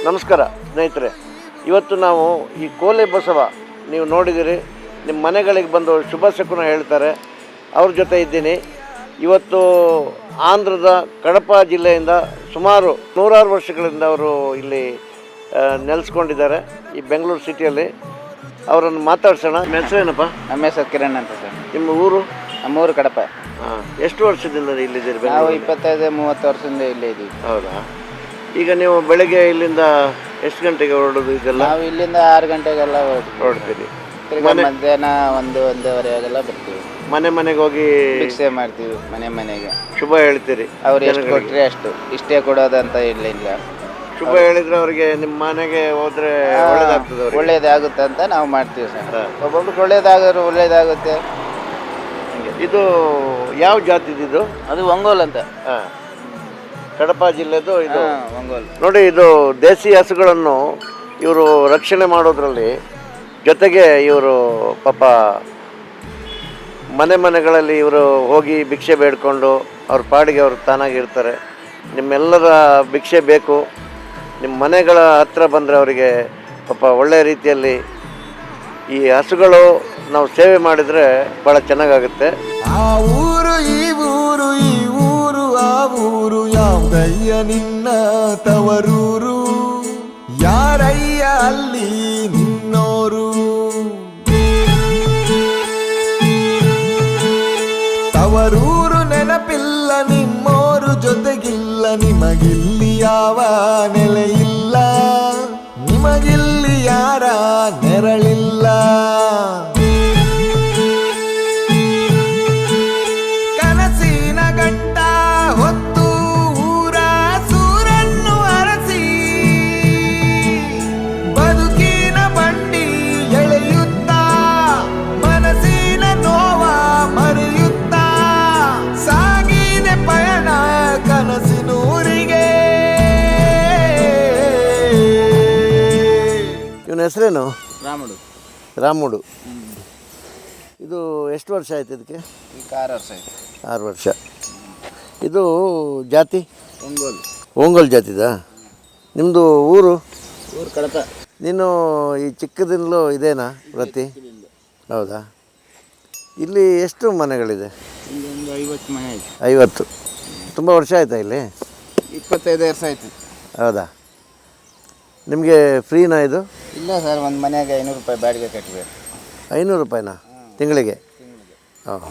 ನಮಸ್ಕಾರ ಸ್ನೇಹಿತರೆ, ಇವತ್ತು ನಾವು ಈ ಕೋಲೆ ಬಸವ ನೀವು ನೋಡಿದಿರಿ, ನಿಮ್ಮ ಮನೆಗಳಿಗೆ ಬಂದು ಶುಭ ಶಕುನ ಹೇಳ್ತಾರೆ, ಅವ್ರ ಜೊತೆ ಇದ್ದೀನಿ. ಇವತ್ತು ಆಂಧ್ರದ ಕಡಪ ಜಿಲ್ಲೆಯಿಂದ ಸುಮಾರು 100 ವರ್ಷಗಳಿಂದ ಅವರು ಇಲ್ಲಿ ನೆಲೆಸ್ಕೊಂಡಿದ್ದಾರೆ, ಈ ಬೆಂಗಳೂರು ಸಿಟಿಯಲ್ಲಿ. ಅವರನ್ನು ಮಾತಾಡ್ಸೋಣ. ನಿಮ್ಮ ಹೆಸರೇನಪ್ಪ? ನಮ್ಮ ಹೆಸರು ಕಿರಣ್ ಅಂತ ಸರ್. ನಿಮ್ಮ ಊರು? ನಮ್ಮೂರು ಕಡಪ. ಎಷ್ಟು ವರ್ಷದಿಂದ ಇಲ್ಲಿದ್ದೀರಿ? ನಾವು 25-30 ವರ್ಷದಿಂದ ಇಲ್ಲೇ ಇದ್ದೀವಿ. ಹೌದಾ? ಈಗ ನೀವು ಬೆಳಗ್ಗೆ ಇಲ್ಲಿಂದ ಎಷ್ಟು ಗಂಟೆಗೆ ಹೊರಡೋದು? ಇದೆಲ್ಲ ನಾವು ಇಲ್ಲಿಂದ 6 ಗಂಟೆಗೆಲ್ಲ ಹೊರಡ್ತೀರಿ. ತಿರ್ಗಾ ಮಧ್ಯಾಹ್ನ 1-1:30 ಬರ್ತೀವಿ. ಮನೆಗೆ ಹೋಗಿ ಭಿಕ್ಷೆ ಮಾಡ್ತೀವಿ. ಮನೆಗೆ ಶುಭ ಹೇಳ್ತೀರಿ. ಅವ್ರು ಎಷ್ಟು ಕೊಟ್ಟರೆ ಅಷ್ಟು, ಇಷ್ಟೇ ಕೊಡೋದಂತ ಇಲ್ಲ. ಶುಭ ಹೇಳಿದ್ರೆ ಅವ್ರಿಗೆ ನಿಮ್ಮ ಮನೆಗೆ ಹೋದ್ರೆ ಒಳ್ಳೇದಾಗ್ತದೆ, ಒಳ್ಳೇದಾಗುತ್ತೆ ಅಂತ ನಾವು ಮಾಡ್ತೀವಿ ಸರ್. ಒಬ್ಬೊಬ್ರಿಗೆ ಒಳ್ಳೇದಾಗುತ್ತೆ. ಇದು ಯಾವ ಜಾತಿದು? ಅದು ಒಂಗೋಲ್ ಅಂತ. ಕಡಪ ಜಿಲ್ಲೆದು ಇದು ಒಂಗೋಲ್. ನೋಡಿ, ಇದು ದೇಸಿ ಹಸುಗಳನ್ನು ಇವರು ರಕ್ಷಣೆ ಮಾಡೋದ್ರಲ್ಲಿ ಜೊತೆಗೆ ಇವರು ಪಾಪ ಮನೆಗಳಲ್ಲಿ ಇವರು ಹೋಗಿ ಭಿಕ್ಷೆ ಬೇಡ್ಕೊಂಡು ಅವ್ರ ಪಾಡಿಗೆ ಅವರು ತಾನಾಗಿರ್ತಾರೆ. ನಿಮ್ಮೆಲ್ಲರ ಭಿಕ್ಷೆ ಬೇಕು. ನಿಮ್ಮ ಮನೆಗಳ ಹತ್ರ ಬಂದರೆ ಅವರಿಗೆ ಪಾಪ ಒಳ್ಳೆಯ ರೀತಿಯಲ್ಲಿ ಈ ಹಸುಗಳು ನಾವು ಸೇವೆ ಮಾಡಿದರೆ ಭಾಳ ಚೆನ್ನಾಗಾಗುತ್ತೆ. ಆ ಊರು ಈ ಊರು, ಈ ಊರು ಆ ಊರು, ಯಾವುದಯ್ಯ ನಿನ್ನ ತವರೂರು, ಯಾರಯ್ಯ ಅಲ್ಲಿ ನಿನ್ನೋರು. ತವರೂರು ನೆನಪಿಲ್ಲ, ನಿಮ್ಮೋರು ಜೊತೆಗಿಲ್ಲ, ನಿಮಗಿಲ್ಲಿ ಯಾವ ನೆಲೆಯಿಲ್ಲ, ನಿಮಗಿಲ್ಲಿ ಯಾರ ನೆರಳಿಲ್ಲ. ಕನಸಿನ ಗಂಟ ಹೊತ್ತು ಊರ ಸೂರನ್ನು ಅರಸಿ, ಬದುಕಿನ ಬಂಡಿ ಎಳೆಯುತ್ತಾ, ಮನಸ್ಸಿನ ನೋವ ಮರೆಯುತ್ತಾ, ಸಾಗಿದೆ ಪಯಣ ಕನಸಿನೂರಿಗೆ. ಇವನ ಹೆಸರೇನು? ರಾಮುಡು. ಇದು ಎಷ್ಟು ವರ್ಷ ಆಯ್ತು ಇದಕ್ಕೆ? ಈಗ 6 ವರ್ಷ ಆಯ್ತು. 6 ವರ್ಷ. ಇದು ಜಾತಿ ಒಂಗೋಲ್ ಜಾತಿದಾ? ನಿಮ್ಮದು ಊರು ಕಡಪ. ನೀನು ಈ ಚಿಕ್ಕದಿಂದಲೂ ಇದೇನಾ ವೃತ್ತಿ? ಹೌದಾ? ಇಲ್ಲಿ ಎಷ್ಟು ಮನೆಗಳಿದೆ? ಒಂದು 50 ಮನೆ ಆಯ್ತು. 50. ತುಂಬ ವರ್ಷ ಆಯ್ತಾ ಇಲ್ಲಿ? 25 ವರ್ಷ ಆಯ್ತು. ಹೌದಾ? ನಿಮಗೆ ಫ್ರೀನಾ ಇದು? ಇಲ್ಲ ಸರ್, ಒಂದು ಮನೆಗೆ 500 ರೂಪಾಯಿ ಬಾಡಿಗೆ ಕಟ್ಟಬೇಕು. 500 ರೂಪಾಯಿನಾ ತಿಂಗಳಿಗೆ? ಹಾಂ.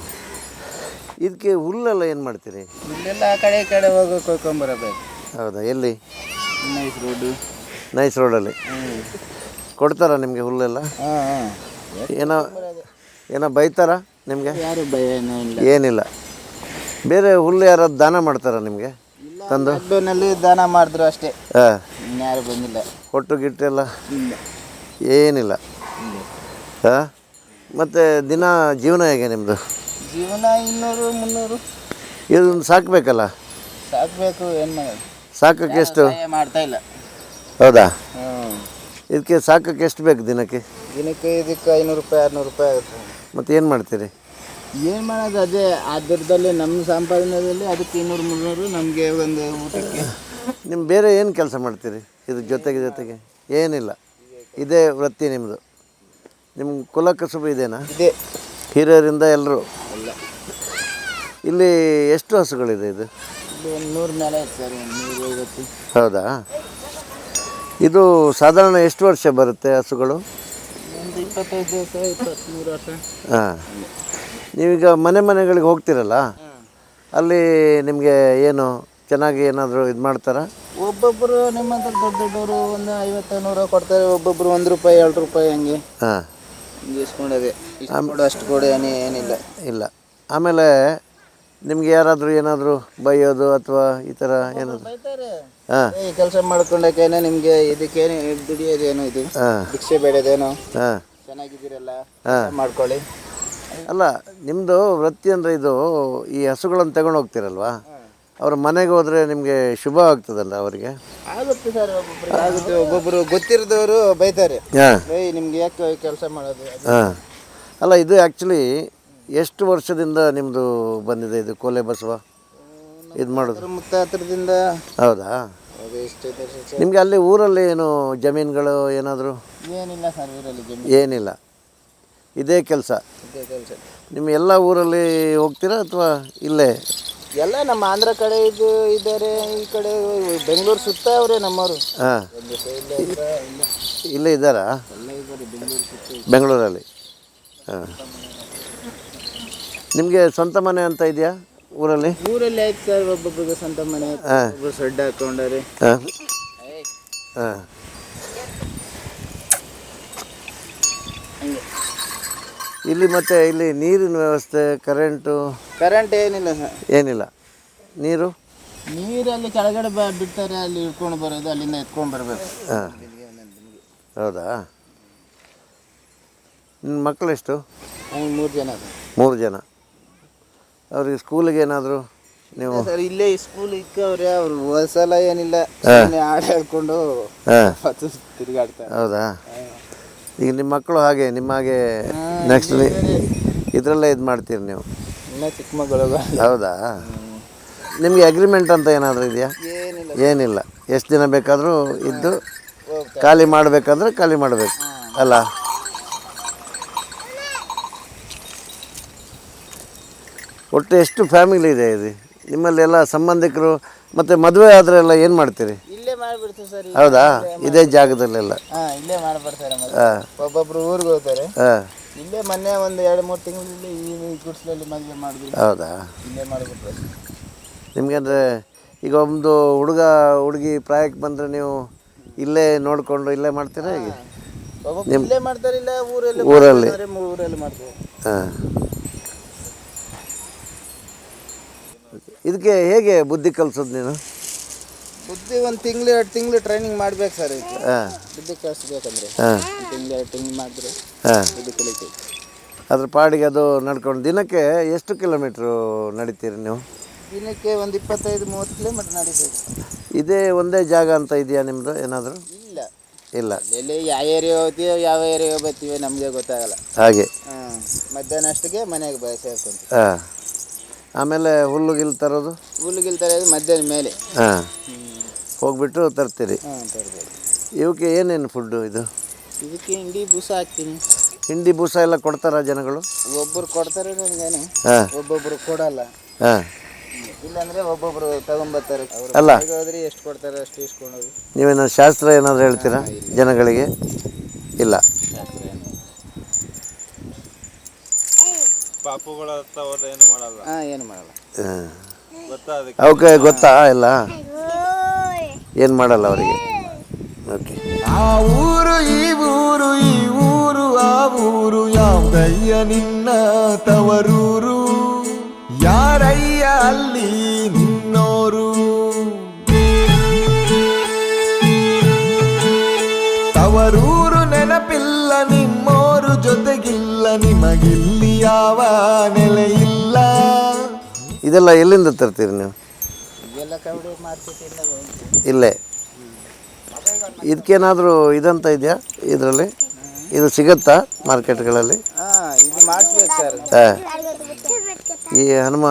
ಇದಕ್ಕೆ ಹುಲ್ಲೆಲ್ಲ ಏನು ಮಾಡ್ತೀರಿ? ಇಲ್ಲೆಲ್ಲ ಆ ಕಡೆ ಹೋಗಿ ಕೊಯ್ಕೊಂಬರಬೇಕು. ಹೌದಾ? ಎಲ್ಲಿ? ನೈಸ್ ರೋಡಲ್ಲಿ ಕೊಡ್ತಾರಾ ನಿಮಗೆ ಹುಲ್ಲೆಲ್ಲ? ಏನೋ ಬೈತಾರಾ ನಿಮಗೆ? ಯಾರು ಭಯ ಇಲ್ಲ. ಏನಿಲ್ಲ. ಬೇರೆ ಹುಲ್ಲು ಯಾರಾದ್ರು ದಾನ ಮಾಡ್ತಾರಾ ನಿಮಗೆ ತಂದು? ನಲ್ಲಿ ದಾನ ಮಾಡಿದ್ರು ಅಷ್ಟೇ. ಹಾಂ. ಯಾರು ಬಂದಿಲ್ಲ. ಕೊಟ್ಟು ಗಿಟ್ಟೆಲ್ಲ ಏನಿಲ್ಲ. ಹಾಂ. ಮತ್ತು ದಿನ ಜೀವನ ಹೇಗೆ ನಿಮ್ಮದು? ಜೀವನ 200-300 ಇದನ್ನು ಸಾಕಬೇಕಲ್ಲ? ಸಾಕಬೇಕು. ಏನು ಮಾಡೋದು? ಸಾಕಕ್ಕೆ ಎಷ್ಟು? ಮಾಡ್ತಾ ಇಲ್ಲ. ಹೌದಾ? ಇದಕ್ಕೆ ಸಾಕಕ್ಕೆ ಎಷ್ಟು ಬೇಕು ದಿನಕ್ಕೆ? ಇದಕ್ಕೆ 500 ರೂಪಾಯಿ 600 ರೂಪಾಯಿ ಆಗುತ್ತೆ. ಮತ್ತು ಏನು ಮಾಡ್ತೀರಿ? ಏನು ಮಾಡೋದು? ಅದೇ ಅದರದಲ್ಲಿ ನಮ್ಮ ಸಂಪಾದನೆಯಲ್ಲಿ ಅದಕ್ಕೆ 200-300 ನಮಗೆ ಒಂದು ಊಟಕ್ಕೆ. ನಿಮ್ಮ ಬೇರೆ ಏನು ಕೆಲಸ ಮಾಡ್ತೀರಿ ಇದ್ರ ಜೊತೆಗೆ? ಏನಿಲ್ಲ, ಇದೇ ವೃತ್ತಿ ನಿಮ್ಮದು? ನಿಮ್ಮ ಕುಲ ಕಸುಬು ಇದೇನಾ? ಇದೆ. ಹಿರಿಯರಿಂದ ಎಲ್ಲರೂ? ಇಲ್ಲಿ ಎಷ್ಟು ಹಸುಗಳಿದೆ? ಇದು ಒಂದು 100 ಮೇಲೆ ಐತೆ ಸರ್. 150. ಹೌದಾ? ಇದು ಸಾಧಾರಣ ಎಷ್ಟು ವರ್ಷ ಬರುತ್ತೆ ಹಸುಗಳು? ಒಂದು 25 ವರ್ಷ 23 ವರ್ಷ. ಹಾಂ. ನೀವೀಗ ಮನೆಗಳಿಗೆ ಹೋಗ್ತಿರಲ್ಲ, ಅಲ್ಲಿ ನಿಮಗೆ ಏನು ಚೆನ್ನಾಗಿ ಏನಾದರೂ ಇದು ಮಾಡ್ತಾರಾ? ಒಬ್ಬೊಬ್ಬರು ನಿಮ್ಮಂತ ದೊಡ್ಡವರು ಒಂದು 50-100 ಕೊಡ್ತಾರೆ. ಒಬ್ಬೊಬ್ಬರು 1 ರೂಪಾಯಿ 2 ರೂಪಾಯಿ ಹಂಗೆ. ಹಾಂ. ಇಸ್ಕೊಂಡದೆ ಕೊಡು ಅಷ್ಟು ಕೊಡು ಏನಿಲ್ಲ. ಇಲ್ಲ. ಆಮೇಲೆ ನಿಮ್ಗೆ ಯಾರಾದರೂ ಏನಾದರೂ ಬೈಯೋದು ಅಥವಾ ಈ ಥರ ಏನಾದರೂ? ಬೈತಾರೆ. ಹಾಂ. ಈ ಕೆಲಸ ಮಾಡ್ಕೊಂಡಕ್ಕೇನೆ ನಿಮಗೆ ಇದಕ್ಕೇನು ದುಡಿಯೋದೇನು, ಇದು ಭಿಕ್ಷೆ ಬೇಡದೇನು, ಚೆನ್ನಾಗಿದ್ದೀರಲ್ಲ ಮಾಡ್ಕೊಳ್ಳಿ. ಅಲ್ಲ, ನಿಮ್ಮದು ವೃತ್ತಿ ಅಂದರೆ ಇದು ಈ ಹಸುಗಳನ್ನು ತಗೊಂಡು ಹೋಗ್ತೀರಲ್ವಾ, ಅವ್ರ ಮನೆಗೆ ಹೋದರೆ ನಿಮಗೆ ಶುಭ ಆಗ್ತದಲ್ಲ ಅವರಿಗೆ? ಆಗುತ್ತೆ ಸರ್, ಒಬ್ಬೊಬ್ಬರಿಗೆ ಆಗುತ್ತೆ. ಒಬ್ಬೊಬ್ಬರು ಗೊತ್ತಿರೋದವರು ಬೈತಾರೆ, ನಿಮ್ಗೆ ಯಾಕೆ ಕೆಲಸ ಮಾಡೋದು? ಹಾಂ. ಅಲ್ಲ, ಇದು ಆ್ಯಕ್ಚುಲಿ ಎಷ್ಟು ವರ್ಷದಿಂದ ನಿಮ್ಮದು ಬಂದಿದೆ ಇದು ಕೋಲೆ ಬಸವ ಇದು ಮಾಡೋದು? ಮುತ್ತಾತ್ರದಿಂದ. ಹೌದಾ? ಅದು ಎಷ್ಟೈತೆ ಸರ್? ನಿಮಗೆ ಅಲ್ಲಿ ಊರಲ್ಲಿ ಏನು ಜಮೀನುಗಳು ಏನಾದರೂ? ಏನಿಲ್ಲ ಸರ್ ಊರಲ್ಲಿ ಜಮೀನು. ಏನಿಲ್ಲ, ಇದೇ ಕೆಲಸ. ಇದೇ ಕೆಲಸ. ನಿಮ್ಮ ಎಲ್ಲ ಊರಲ್ಲಿ ಹೋಗ್ತೀರಾ ಅಥವಾ ಇಲ್ಲೇ? ಎಲ್ಲ ನಮ್ಮ ಆಂಧ್ರ ಕಡೆ ಇದ್ದಾರೆ, ಈ ಕಡೆ ಬೆಂಗಳೂರು ಸುತ್ತ ಅವರೇ ನಮ್ಮವರು. ಹಾಂ, ಒಂದು ಇಲ್ಲೇ ಇಲ್ಲ, ಇಲ್ಲೇ ಇದ್ದಾರಾ? ಎಲ್ಲ ಇದ್ದಾರೆ ಬೆಂಗಳೂರು ಸುತ್ತ. ಬೆಂಗಳೂರಲ್ಲಿ. ಹಾಂ, ನಿಮಗೆ ಸ್ವಂತ ಮನೆ ಅಂತ ಇದೆಯಾ ಊರಲ್ಲಿ? ಊರಲ್ಲಿ ಆಯ್ತು ಸರ್, ಒಬ್ಬೊಬ್ಬರಿಗೆ ಸ್ವಂತ ಮನೆ, ಒಬ್ಬರು ಸೆಡ್ ಹಾಕೊಂಡಾರೆ. ಹಾಂ ಹಾಂ. ಇಲ್ಲಿ ಮತ್ತೆ ಇಲ್ಲಿ ನೀರಿನ ವ್ಯವಸ್ಥೆ, ಕರೆಂಟು? ಕರೆಂಟ್ ಏನಿಲ್ಲ ಸರ್. ಏನಿಲ್ಲ. ನೀರು? ನೀರಲ್ಲಿ ಕೆಳಗಡೆ ಬಿಡ್ತಾರೆ, ಅಲ್ಲಿ ಇಟ್ಕೊಂಡು ಬರೋದು, ಅಲ್ಲಿಂದ ಎತ್ಕೊಂಡು ಬರಬೇಕು. ಹಾಂ, ಹೌದಾ? ನಿನ್ನ ಮಕ್ಕಳೆಷ್ಟು? 3 ಜನ ಸರ್. 3 ಜನ. ಅವ್ರಿಗೆ ಸ್ಕೂಲಿಗೆ ಏನಾದರೂ ನೀವು? ಸರ್ ಇಲ್ಲೇ ಸ್ಕೂಲ್ ಇಕ್ಕವ್ರೆ, ಅವ್ರು ಓದಿಸಲ್ಲ ಏನಿಲ್ಲ, ಆಡ ಹೇಳ್ಕೊಂಡು ತಿರುಗಾಡ್ತಾರೆ. ಹೌದಾ? ಈಗ ನಿಮ್ಮ ಮಕ್ಕಳು ಹಾಗೆ ನಿಮ್ಮ ಹಾಗೆ ನೆಕ್ಸ್ಟ್ ಇದರಲ್ಲೇ ಇದು ಮಾಡ್ತೀರಿ ನೀವು? ಇನ್ನೂ ಚಿಕ್ಕ ಮಗಳು. ಹೌದಾ? ನಿಮಗೆ ಅಗ್ರಿಮೆಂಟ್ ಅಂತ ಏನಾದರೂ ಇದೆಯಾ? ಏನಿಲ್ಲ. ಎಷ್ಟು ದಿನ ಬೇಕಾದರೂ ಇದ್ದು ಖಾಲಿ ಮಾಡಬೇಕಂದ್ರೆ ಖಾಲಿ ಮಾಡಬೇಕು ಅಲ್ಲ? ಒಟ್ಟು ಎಷ್ಟು ಫ್ಯಾಮಿಲಿ ಇದೆ ಇದು ನಿಮ್ಮಲ್ಲಿ? ಎಲ್ಲ ಸಂಬಂಧಿಕರು ಮತ್ತು ಮದುವೆ ಆದರೆ ಎಲ್ಲ ಏನು ಮಾಡ್ತೀರಿ? ಇಲ್ಲೇ ಮಾಡಿಬಿಡ್ತೀವಿ ಸರ್. ಹೌದಾ? ಇದೇ ಜಾಗದಲ್ಲೆಲ್ಲ? ಇಲ್ಲೇ ಮಾಡಿಬಿಡ್ತಾರೆ. ಹಾಂ. ಒಬ್ಬೊಬ್ರು ಊರಿಗೆ ಹೋಗ್ತಾರೆ. ಹಾಂ. ಇಲ್ಲೇ ಮೊನ್ನೆ ಒಂದು 2-3 ತಿಂಗಳಲ್ಲಿ ಈ ಗುಡ್ಸ್ಲಲ್ಲಿ ಮದುವೆ ಮಾಡಿದ್ವಿ. ಹೌದಾ? ಇಲ್ಲೇ ಮಾಡಿಬಿಟ್ರೆ ನಿಮಗೆ ಅಂದರೆ ಈಗ ಒಂದು ಹುಡುಗಿ ಪ್ರಾಯಕ್ಕೆ ಬಂದರೆ ನೀವು ಇಲ್ಲೇ ನೋಡಿಕೊಂಡು ಇಲ್ಲೇ ಮಾಡ್ತೀರಾ ಹೇಗೆ? ಇಲ್ಲೇ ಮಾಡ್ತಾರೆ, ಇಲ್ಲ ಊರಲ್ಲಿ ಮಾಡ್ತೀವಿ. ಹಾಂ. ಇದಕ್ಕೆ ಹೇಗೆ ಬುದ್ಧಿ ಕಲಿಸೋದು ನೀನು? ಬುದ್ಧಿ 1 ತಿಂಗಳು 2 ತಿಂಗಳು ಟ್ರೈನಿಂಗ್ ಮಾಡ್ಬೇಕು ಸರ್. ಹಾಂ. ಬುದ್ಧಿ ಕಲಿಸ್ಬೇಕಂದ್ರೆ 1 ತಿಂಗಳು 2 ತಿಂಗಳು ಮಾಡಿದ್ರೆ ಬುದ್ಧಿ ಕಲಿತೀವಿ. ಅದ್ರ ಪಾಡಿಗೆ ಅದು ನಡ್ಕೊಂಡು ದಿನಕ್ಕೆ ಎಷ್ಟು ಕಿಲೋಮೀಟ್ರು ನಡಿತೀರಿ ನೀವು? ದಿನಕ್ಕೆ ಒಂದು 25-30 ಕಿಲೋಮೀಟ್ರ್ ನಡಿಬೇಕು. ಇದೇ ಒಂದೇ ಜಾಗ ಅಂತ ಇದೆಯಾ ನಿಮ್ಮದು ಏನಾದರೂ? ಇಲ್ಲ ಇಲ್ಲ. ಎಲ್ಲಿ ಯಾವ ಏರಿಯಾ ಹೋಗ್ತೀವೋ ಯಾವ ಏರಿಯಾ ಬರ್ತೀವೋ ನಮಗೆ ಗೊತ್ತಾಗಲ್ಲ. ಹಾಗೆ. ಮಧ್ಯಾಹ್ನ ಅಷ್ಟಿಗೆ ಮನೆಗೆ ಸೇರ್ಕೊಂತೀವಿ. ಹಾಂ. ಆಮೇಲೆ ಹುಲ್ಲುಗಿಲ್ ತರೋದು? ಹುಲ್ಲುಗಿಲ್ ತರೋದು ಮಧ್ಯಾಹ್ನ ಮೇಲೆ. ಹಾಂ. ಹೋಗ್ಬಿಟ್ಟು ತರ್ತೀರಿ? ತರ್ಬೋದು. ಇವಕ್ಕೆ ಏನೇನು ಫುಡ್ಡು ಇದು? ಇದಕ್ಕೆ ಹಿಂಡಿ ಬೂಸ ಹಾಕ್ತೀನಿ. ಹಿಂಡಿ ಬೂಸ ಎಲ್ಲ ಕೊಡ್ತಾರಾ ಜನಗಳು? ಒಬ್ಬರು ಕೊಡ್ತಾರೆ ನನಗೇನೆ, ಹಾಂ. ಒಬ್ಬೊಬ್ಬರು ಕೊಡಲ್ಲ. ಹಾಂ. ಇಲ್ಲಾಂದರೆ ಒಬ್ಬೊಬ್ಬರು ತಗೊಂಬರ್ತಾರೆ. ಅಲ್ಲ, ಹೋದ್ರೆ ಎಷ್ಟು ಕೊಡ್ತಾರೆ ಅಷ್ಟು ಇಸ್ಕೊಳೋದು. ನೀವೇನೋ ಶಾಸ್ತ್ರ ಏನಾದರೂ ಹೇಳ್ತೀರಾ ಜನಗಳಿಗೆ? ಇಲ್ಲ. ಪಾಪುಗಳ ಏನು ಮಾಡಲ್ಲ. ಏನು ಮಾಡಲ್ಲ. ಅವಕ್ಕೆ ಗೊತ್ತಾ ಎಲ್ಲ? ಏನು ಮಾಡಲ್ಲ ಅವರಿಗೆ. ಓಕೆ. ಆ ಊರು ಈ ಊರು, ಈ ಊರು ಆ ಊರು, ಯಾವುದಯ್ಯ ನಿನ್ನ ತವರೂರು, ಯಾರಯ್ಯ ಅಲ್ಲಿ ನಿನ್ನೋರು? ತವರೂರು ನೆನಪಿಲ್ಲ, ನಿಮ್ಮೋರು ಜೊತೆಗಿಲ್ಲ, ನಿಮಗಿಲ್ಲಿ ಯಾವ ನೆಲೆಯಿಲ್ಲ. ಇದೆಲ್ಲ ಎಲ್ಲಿಂದ ತರ್ತೀರಿ ನೀವು? ಇದೆಲ್ಲ ಕವಡೆ ಮಾರ್ಕೆಟ್ ಇಲ್ಲೇ. ಇದಕ್ಕೇನಾದರೂ ಇದಂತ ಇದೆಯಾ ಇದರಲ್ಲಿ? ಇದು ಸಿಗುತ್ತಾ ಮಾರ್ಕೆಟ್ಗಳಲ್ಲಿ? ಇದು ಮಾಡಿಸ್ಬೇಕು ಸರ್. ಹಾಂ. ಈ ಹನುಮ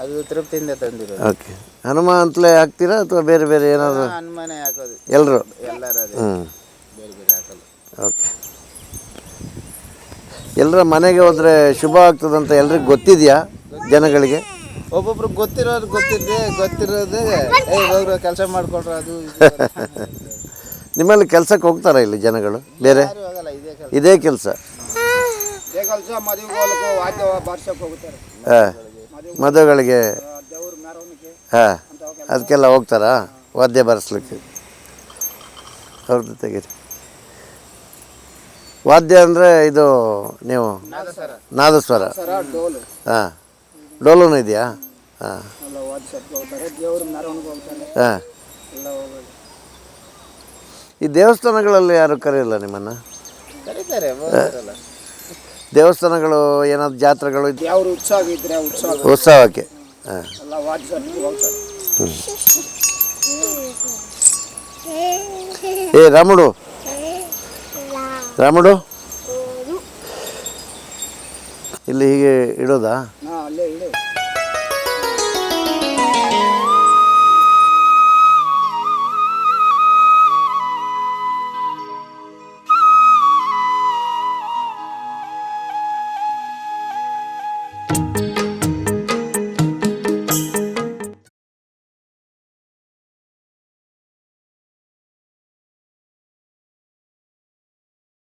ಅದು ತಿರುಪತಿಯಿಂದ ತಂದಿರೋದು. ಓಕೆ. ಹನುಮ ಅಂತಲೇ ಹಾಕ್ತೀರಾ ಅಥವಾ ಬೇರೆ ಬೇರೆ ಏನಾದರೂ? ಹನುಮಾನೇ ಹಾಕೋದು ಎಲ್ಲರೂ? ಎಲ್ಲರೂ ಹ್ಞೂ. ಬೇರೆ ಬೇರೆ ಹಾಕಲ್ಲ. ಓಕೆ. ಎಲ್ಲರ ಮನೆಗೆ ಹೋದರೆ ಶುಭ ಆಗ್ತದಂತ ಎಲ್ರಿಗೂ ಗೊತ್ತಿದೆಯಾ ಜನಗಳಿಗೆ? ಒಬ್ಬೊಬ್ರು ಗೊತ್ತಿರೋದೇ ಹೋಗ್ರು ಕೆಲಸ ಮಾಡ್ಕೊಳ್ರು ಅದು ನಿಮ್ಮಲ್ಲಿ ಕೆಲಸಕ್ಕೆ ಹೋಗ್ತಾರಾ ಇಲ್ಲಿ ಜನಗಳು? ಬೇರೆ ಹೋಗಲ್ಲ, ಇದೇ ಕೆಲಸ. ಹಾಂ. ಮದುವೆಗಳಿಗೆ? ಹಾಂ. ಅದಕ್ಕೆಲ್ಲ ಹೋಗ್ತಾರಾ ವಾದ್ಯ ಬಾರಿಸ್ಲಿಕ್ಕೆ? ಅವ್ರದ್ದು ತೆಗೀರಿ. ವಾದ್ಯ ಅಂದರೆ ಇದು ನೀವು ನಾದಸ್ವರ? ಹಾಂ. ಡೋಲುನೂ ಇದೆಯಾ? ಹಾಂ. ಹಾಂ. ಈ ದೇವಸ್ಥಾನಗಳಲ್ಲಿ ಯಾರು ಕರೆಯಲ್ಲ ನಿಮ್ಮನ್ನು? ಕರೀತಾರೆ. ದೇವಸ್ಥಾನಗಳು ಏನಾದ್ರು ಜಾತ್ರೆಗಳು ಉತ್ಸವ ಉತ್ಸವಕ್ಕೆ? ಹಾಂ. ರಾಮುಡು ಇಲ್ಲಿ ಹೀಗೆ ಇಡೋದಾ?